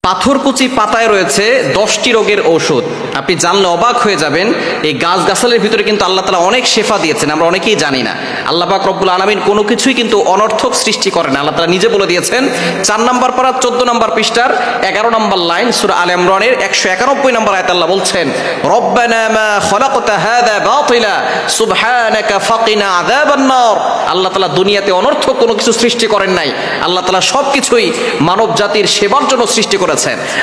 পাথরকুচি পাতায় রয়েছে 10টি রোগের ঔষধ। আপনি জানলে অবাক হয়ে যাবেন। এই গাছগাছালির ভিতরে কিন্তু আল্লাহ তাআলা অনেক শেফা দিয়েছেন, আমরা অনেকেই জানি না। আল্লাহ পাক রব্বুল আলামিন কোনো কিছুই কিন্তু অনর্থক সৃষ্টি করেন না। আল্লাহ তাআলা নিজে বলে দিয়েছেন 4 নম্বর পারা 14 নম্বর পৃষ্ঠার 11 নম্বর লাইন সূরা আলে ইমরানের 191 নম্বর আয়াতে আল্লাহ বলছেন, রব্বানা মা খালাকতা হাযা বাতিলা সুবহানাকা ফাকিনা আযাবান নার। আল্লাহ তাআলা দুনিয়াতে অনর্থক কোনো কিছু সৃষ্টি করেন নাই। আল্লাহ তাআলা সবকিছুই মানব জাতির সেবার জন্য সৃষ্টি করেছেন।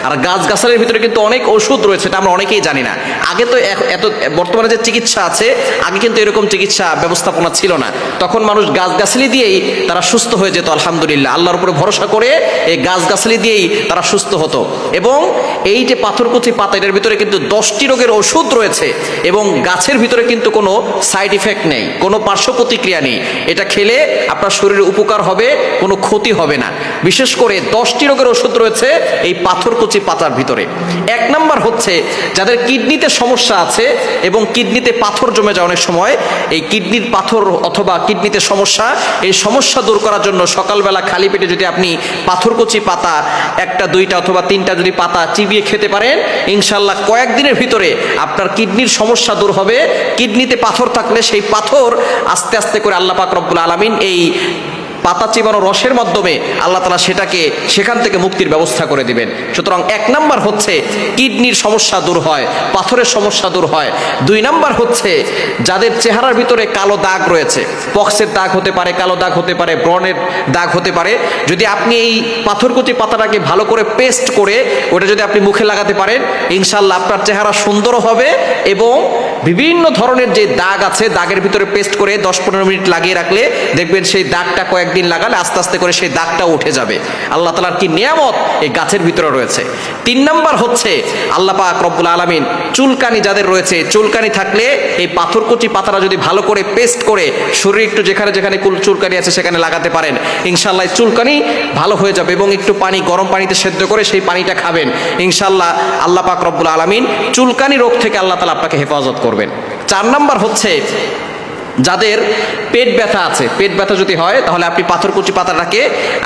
আর গাছগাছালির ভিতরে কিন্তু অনেক ওষুধ রয়েছে, এটা আমরা অনেকেই জানি না। আগে তো এত বর্তমানে যে চিকিৎসা আছে, আগে কিন্তু এরকম চিকিৎসা ব্যবস্থাপনা ছিল না। তখন মানুষ গাছগাছালি দিয়েই তারা সুস্থ হয়ে যেত। আলহামদুলিল্লাহ, আল্লাহর উপরে ভরসা করে এই গাছগাছালি দিয়েই তারা সুস্থ হতো। এবং এই যে পাথরকুচি পাতা, এর ভিতরে কিন্তু 10টি রোগের ওষুধ রয়েছে এবং গাছের ভিতরে কিন্তু কোনো সাইড ইফেক্ট নেই, কোনো পার্শ্ব প্রতিক্রিয়া নেই। এটা খেলে আপনার শরীরে উপকার হবে, কোনো ক্ষতি হবে না। বিশেষ করে 10টি রোগের ওষুধ রয়েছে এই পাথরকুচি পাতার ভিতরে। 1 নাম্বার হচ্ছে যাদের কিডনিতে সমস্যা আছে এবং কিডনিতে পাথর জমে যায় অনেক সময়, এই কিডনির পাথর অথবা কিডনিতে সমস্যা, এই সমস্যা দূর করার জন্য সকালবেলা খালি পেটে যদি আপনি পাথরকুচি পাতা 1টা 2টা অথবা 3টা যদি পাতা চিবিয়ে খেতে পারেন, ইনশাআল্লাহ কয়েকদিনের ভিতরে আপনার কিডনির সমস্যা দূর হবে। কিডনিতে পাথর থাকলে সেই পাথর আস্তে আস্তে করে আল্লাহ পাক রব্বুল আলামিন এই পাতা চিবানো রসের মাধ্যমে আল্লাহ তাআলা সেখান থেকে মুক্তির ব্যবস্থা করে দিবেন। সুতরাং 1 নাম্বার হচ্ছে কিডনির সমস্যা দূর হয়, পাথরের সমস্যা দূর হয়। 2 নাম্বার হচ্ছে যাদের চেহারার ভিতরে কালো দাগ রয়েছে, পক্সের দাগ হতে পারে, কালো দাগ হতে পারে, ব্রণের দাগ হতে পারে, যদি আপনি এই পাথরকুচি পাতাটাকে ভালো করে পেস্ট করে ওটা যদি আপনি মুখে লাগাতে পারেন, ইনশাআল্লাহ আপনার চেহারা সুন্দর হবে এবং বিভিন্ন ধরনের যে দাগ আছে, দাগের ভিতরে পেস্ট করে 10-15 মিনিট লাগিয়ে রাখলে দেখবেন সেই দাগটা কয়েকদিন লাগালে আস্তে আস্তে করে সেই দাগটা উঠে যাবে। আল্লাহ তাআলার কি নিয়ামত এই গাছের ভিতরে রয়েছে। 3 নাম্বার হচ্ছে আল্লাহ পাক রব্বুল আলামিন চুলকানি যাদের রয়েছে, চুলকানি থাকলে এই পাথরকুচি পাতাটা যদি ভালো করে পেস্ট করে শরীরে একটু যেখানে যেখানে চুলকানি আছে সেখানে লাগাতে পারেন, ইনশাআল্লাহ চুলকানি ভালো হয়ে যাবে। এবং একটু পানি, গরম পানিতে সেদ্ধ করে সেই পানিটা খাবেন, ইনশাআল্লাহ আল্লাহ পাক রব্বুল আলামিন চুলকানি রোগ থেকে আল্লাহ তাআলা আপনাকে হেফাজত করবেন। 4 নাম্বার হচ্ছে যাদের পেট ব্যথা আছে, পেট ব্যথা যদি হয় তাহলে আপনি পাথরকুচি পাতাটাকে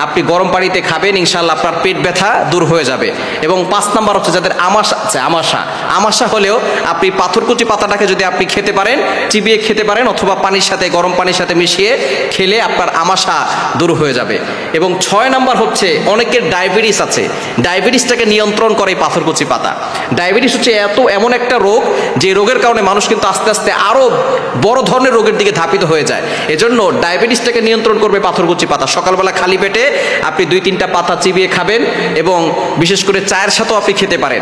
আপনি গরম পানিতে খাবেন, ইনশাআল্লাহ আপনার পেট ব্যথা দূর হয়ে যাবে। এবং 5 নাম্বার হচ্ছে যাদের আমাশা আছে, আমাশা হলেও আপনি পাথরকুচি পাতাটাকে যদি আপনি খেতে পারেন, চিবিয়ে খেতে পারেন অথবা পানির সাথে, গরম পানির সাথে মিশিয়ে খেলে আপনার আমাশা দূর হয়ে যাবে। এবং 6 নাম্বার হচ্ছে অনেকের ডায়াবেটিস আছে, ডায়াবেটিসটাকে নিয়ন্ত্রণ করে পাথরকুচি পাতা। ডায়াবেটিস হচ্ছে এমন একটা রোগ, যে রোগের কারণে মানুষ কিন্তু আস্তে আস্তে আরো বড় ধরনের রোগের দিকে ধাপিত হয়ে যায়। এজন্য ডায়াবেটিসটাকে নিয়ন্ত্রণ করবে পাথরকুচি পাতা। সকালবেলা খালি পেটে আপনি 2-3টা পাতা চিবিয়ে খাবেন এবং বিশেষ করে চায়ের সাথেও আপনি খেতে পারেন।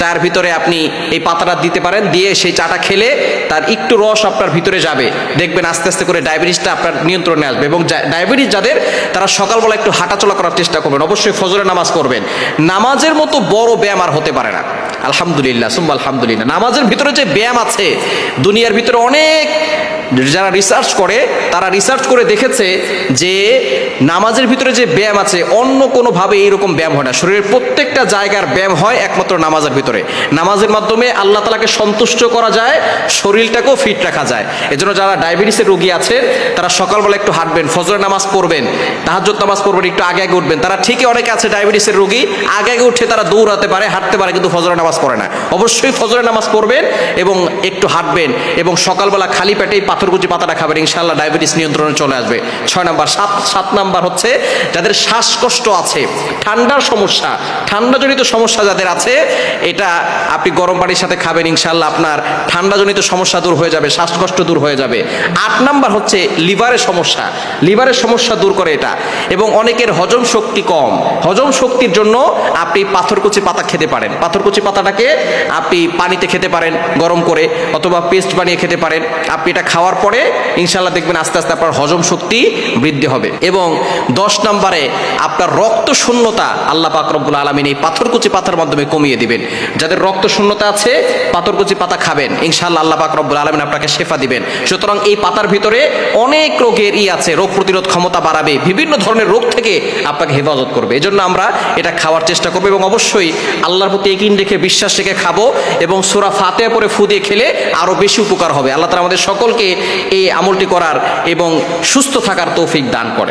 চায়ের ভিতরে আপনি এই পাতাটা দিতে পারেন, দিয়ে সেই চাটা খেলে তার একটু রস আপনার ভিতরে যাবে, দেখবেন আস্তে আস্তে করে ডায়াবেটিসটা আপনার নিয়ন্ত্রণে আসবে। এবং ডায়াবেটিস যাদের, তারা সকালবেলা একটু হাঁটাচলা করার চেষ্টা করবেন, অবশ্যই ফজরের নামাজ পড়বেন। নামাজের মতো বড় ব্যায়াম আর হতে পারে না। আলহামদুলিল্লাহ সুম্মা আলহামদুলিল্লাহ, নামাজের ভিতরে যে ব্যায়াম আছে, দুনিয়ার ভিতরে অনেক যারা রিসার্চ করে, তারা রিসার্চ করে দেখেছে যে নামাজের ভিতরে যে ব্যায়াম আছে, অন্য কোনোভাবে এইরকম ব্যায়াম হয় না। শরীরের প্রত্যেকটা জায়গার ব্যায়াম হয় একমাত্র নামাজের ভিতরে। নামাজের মাধ্যমে আল্লাহ তাআলাকে সন্তুষ্ট করা যায়, শরীরটাকেও ফিট রাখা যায়। এজন্য যারা ডায়াবেটিসের রোগী আছে, তারা সকালবেলা একটু হাঁটবেন, ফজরের নামাজ পড়বেন, তাহাজ্জুদ নামাজ পড়বেন, একটু আগে আগে উঠবেন। তারা ঠিকই, অনেকে আছে ডায়াবেটিসের রোগী, আগে আগে উঠে তারা দৌড়াতে পারে, হাঁটতে পারে, কিন্তু ফজরের নামাজ পড়ে না। অবশ্যই ফজরের নামাজ পড়বেন এবং একটু হাঁটবেন এবং সকালবেলা খালি পেটেই পাথরকুচি পাতাটা খাবেন, ইনশাআল্লাহ ডায়াবেটিস নিয়ন্ত্রণে চলে আসবে। 6 নাম্বার। 7 নাম্বার হচ্ছে যাদের শ্বাসকষ্ট আছে, ঠান্ডার সমস্যা, ঠান্ডাজনিত সমস্যা যাদের আছে, এটা আপনি গরম পানির সাথে খাবেন, ইনশাআল্লাহ আপনার ঠান্ডাজনিত সমস্যা দূর হয়ে যাবে, শ্বাসকষ্ট দূর হয়ে যাবে। 8 নাম্বার হচ্ছে লিভারের সমস্যা, লিভারের সমস্যা দূর করে এটা। এবং অনেকের হজম শক্তি কম, হজম শক্তির জন্য আপনি পাথরকুচি পাতা খেতে পারেন। পাথরকুচি পাতাটাকে আপনি পানিতে খেতে পারেন গরম করে, অথবা পেস্ট বানিয়ে খেতে পারেন। আপনি এটা খাওয়ার পরে ইনশাআল্লাহ দেখবেন আস্তে আস্তে আপনার হজম শক্তি বৃদ্ধি হবে। এবং 10 নম্বরে আপনার রক্ত শূন্যতা আল্লাহ পাক রব্বুল আলামিন এই পাথরকুচি পাতার মাধ্যমে কমিয়ে দিবেন। যাদের রক্ত শূন্যতা আছে, পাথরকুচি পাতা খাবেন, ইনশাআল্লাহ আল্লাহ পাক রব্বুল আলামিন আপনাকে শেফা দিবেন। সুতরাং এই পাতার ভিতরে অনেক রোগের আছে, রোগ প্রতিরোধ ক্ষমতা বাড়াবে, বিভিন্ন ধরনের রোগ থেকে আপনাকে হেফাজত করবে। এজন্য আমরা এটা খাওয়ার চেষ্টা করবো এবং অবশ্যই আল্লাহর প্রতি ইয়াকিন রেখে, বিশ্বাস রেখে খাবো। এবং সূরা ফাতিহা পড়ে ফু দিয়ে খেলে আরো বেশি উপকার হবে। আল্লাহ তাআলা আমাদের সকলকে এই আমলটি করার এবং সুস্থ থাকার তৌফিক দান করে।